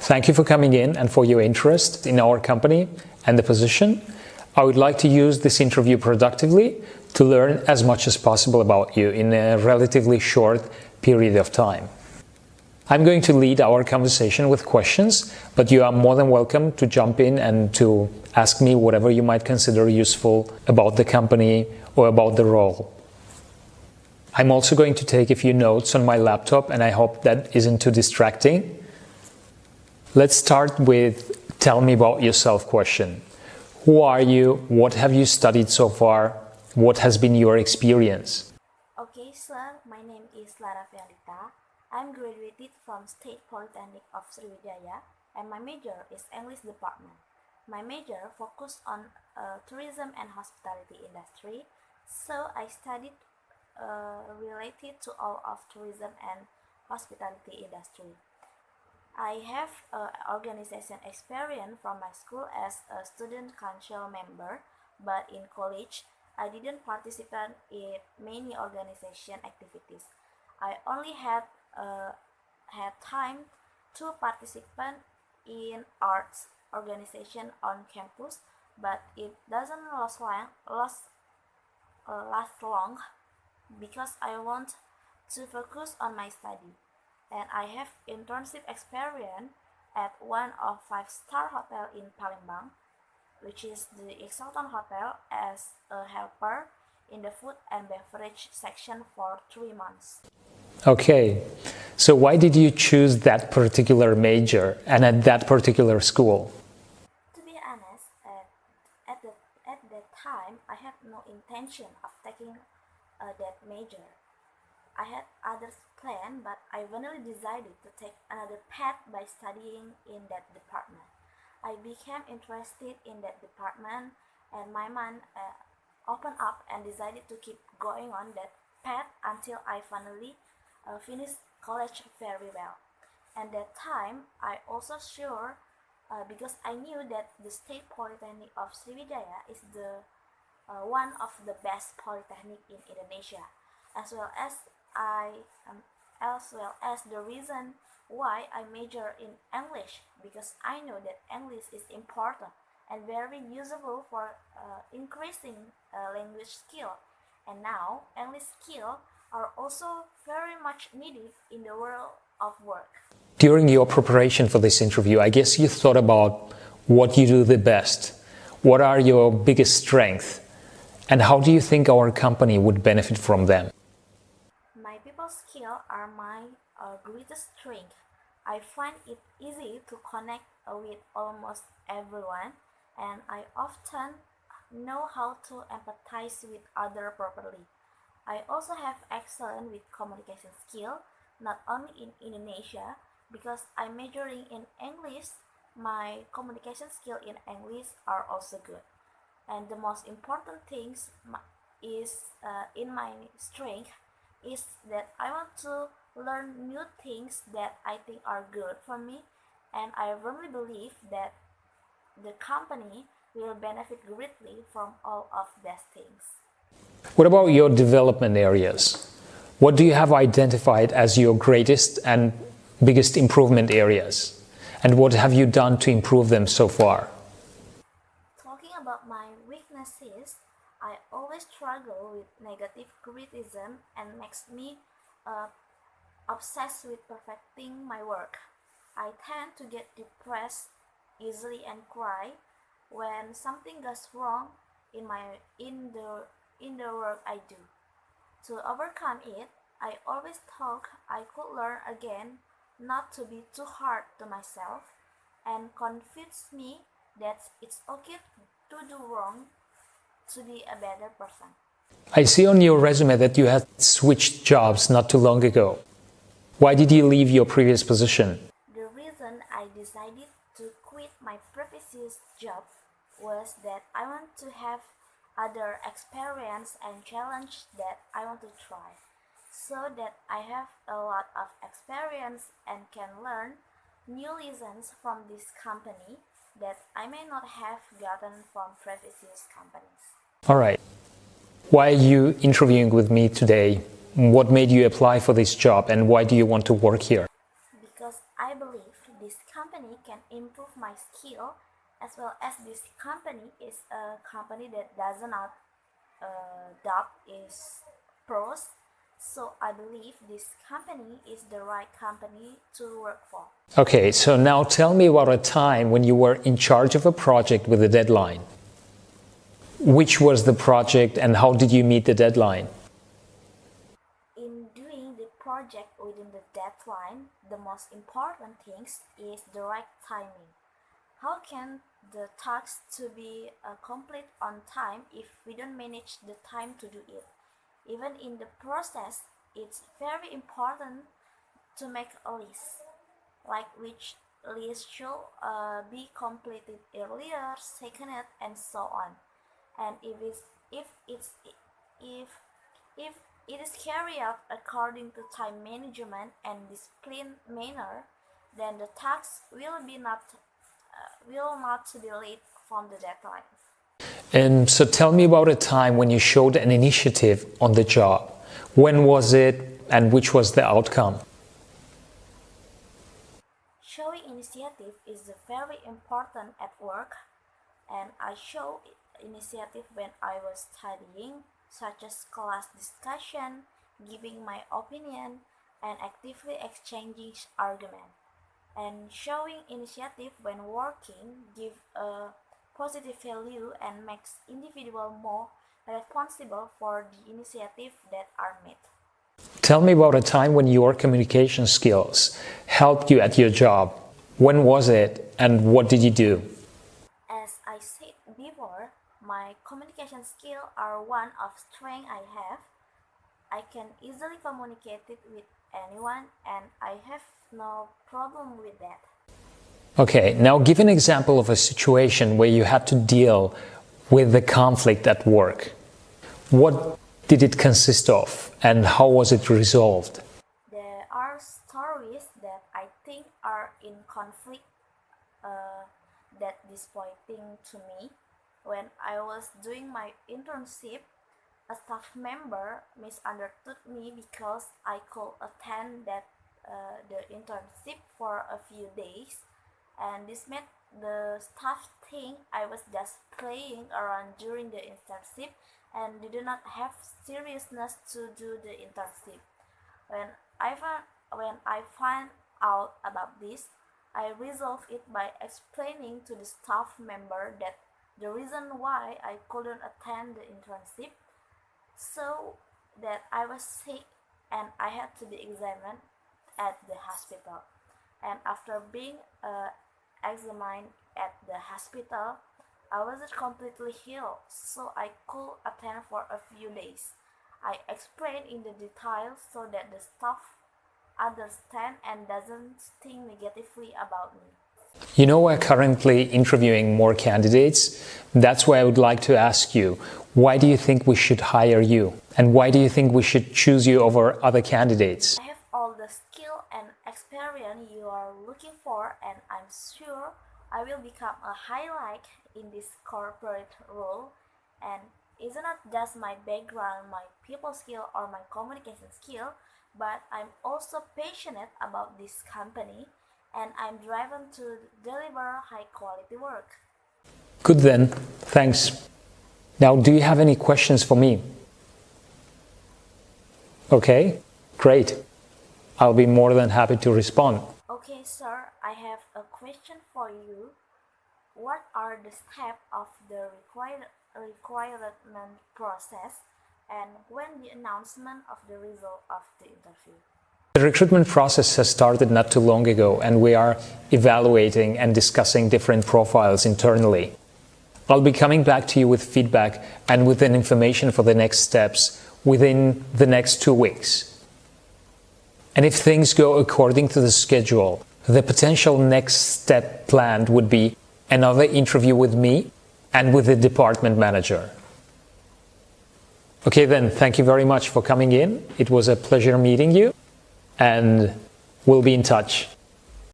Thank you for coming in and for your interest in our company and the position. I would like to use this interview productively to learn as much as possible about you in a relatively short period of time. I'm going to lead our conversation with questions, but you are more than welcome to jump in and to ask me whatever you might consider useful about the company or about the role. I'm also going to take a few notes on my laptop, and I hope that isn't too distracting. Let's start with tell me about yourself question. Who are you? What have you studied so far? What has been your experience? Okay, sir, my name is Lara Finandita. I'm graduated from State Polytechnic of Sriwijaya, and my major is English department. My major focused on tourism and hospitality industry, so I studied related to all of tourism and hospitality industry. I have organization experience from my school as a student council member, but in college, I didn't participate in many organization activities. I only had time to participate in arts organization on campus, but it doesn't last long because I want to focus on my study. And I have internship experience at one of 5-star hotel in Palembang, which is the Exaltan Hotel, as a helper in the food and beverage section for 3 months. Okay, so why did you choose that particular major and at that particular school? To be honest, at that time, I had no intention of taking that major. I had other plans, but I finally decided to take another path by studying in that department. I became interested in that department, and my mind opened up and decided to keep going on that path until I finally finished college very well. And that time, I also sure because I knew that the State Polytechnic of Sriwijaya is the one of the best polytechnic in Indonesia, as well as the reason why I major in English, because I know that English is important and very usable for increasing language skill. And now English skills are also very much needed in the world of work. During your preparation for this interview, I guess you thought about what you do the best. What are your biggest strengths? And how do you think our company would benefit from them? My people skills are my greatest strength. I find it easy to connect with almost everyone, and I often know how to empathize with others properly. I also have excellent with communication skill, not only in Indonesia, because I'm majoring in English. My communication skill in English are also good. And the most important things is in my strength is that I want to learn new things that I think are good for me, and I firmly believe that the company will benefit greatly from all of these things. What about your development areas? What do you have identified as your greatest and biggest improvement areas? And what have you done to improve them so far? Talking about my weaknesses, I always struggle with negative criticism and makes me obsessed with perfecting my work. I tend to get depressed easily and cry when something goes wrong in the work I do. To overcome it, I always thought I could learn again not to be too hard to myself, and convince me that it's okay to do wrong to be a better person. I see on your resume that you had switched jobs not too long ago. Why did you leave your previous position? The reason I decided to quit my previous job was that I want to have other experience and challenge that I want to try, so that I have a lot of experience and can learn new lessons from this company that I may not have gotten from previous companies. All right. Why are you interviewing with me today? What made you apply for this job and why do you want to work here? Because I believe this company company can improve my skill, as well as this company is a company that does not doubt its pros. So I believe this company is the right company to work for. Okay, so now tell me about a time when you were in charge of a project with a deadline. Which was the project and how did you meet the deadline? In doing the project within the deadline, the most important thing is the right timing. How can the task to be complete on time if we don't manage the time to do it? Even in the process, it's very important to make a list, like which list should be completed earlier, seconded, and so on. And if it is carried out according to time management and disciplined manner, then the task will not be late from the deadline. And so tell me about a time when you showed an initiative on the job. When was it and which was the outcome? Showing initiative is very important at work, and I show initiative when I was studying, such as class discussion, giving my opinion, and actively exchanging arguments. And showing initiative when working gives a positive value and makes individuals more responsible for the initiatives that are made. Tell me about a time when your communication skills helped you at your job. When was it and what did you do? As I said before, my communication skills are one of strength I have. I can easily communicate it with anyone and I have no problem with that. Okay, now give an example of a situation where you had to deal with the conflict at work. What did it consist of and how was it resolved? There are stories that I think are in conflict that disappointing to me. When I was doing my internship, a staff member misunderstood me because I could attend the internship for a few days, and this made the staff think I was just playing around during the internship and did not have seriousness to do the internship. When I found out about this, I resolved it by explaining to the staff member that the reason why I couldn't attend the internship, so that I was sick and I had to be examined at the hospital. And after being examined at the hospital, I wasn't completely healed, so I could attend for a few days. I explained in the details so that the staff understand and doesn't think negatively about me. You know, we're currently interviewing more candidates. That's why I would like to ask you, why do you think we should hire you? And why do you think we should choose you over other candidates? I have all the skill and experience you are looking for, and I'm sure I will become a highlight in this corporate role. And it's not just my background, my people skill or my communication skill, but I'm also passionate about this company and I'm driven to deliver high quality work. Good then, thanks. Now, do you have any questions for me? Okay, great. I'll be more than happy to respond. Okay, sir, I have a question for you. What are the steps of the requirement process and when the announcement of the result of the interview? The recruitment process has started not too long ago and we are evaluating and discussing different profiles internally. I'll be coming back to you with feedback and with an information for the next steps within the next 2 weeks. And if things go according to the schedule, the potential next step planned would be another interview with me and with the department manager. Okay then, thank you very much for coming in. It was a pleasure meeting you and we'll be in touch.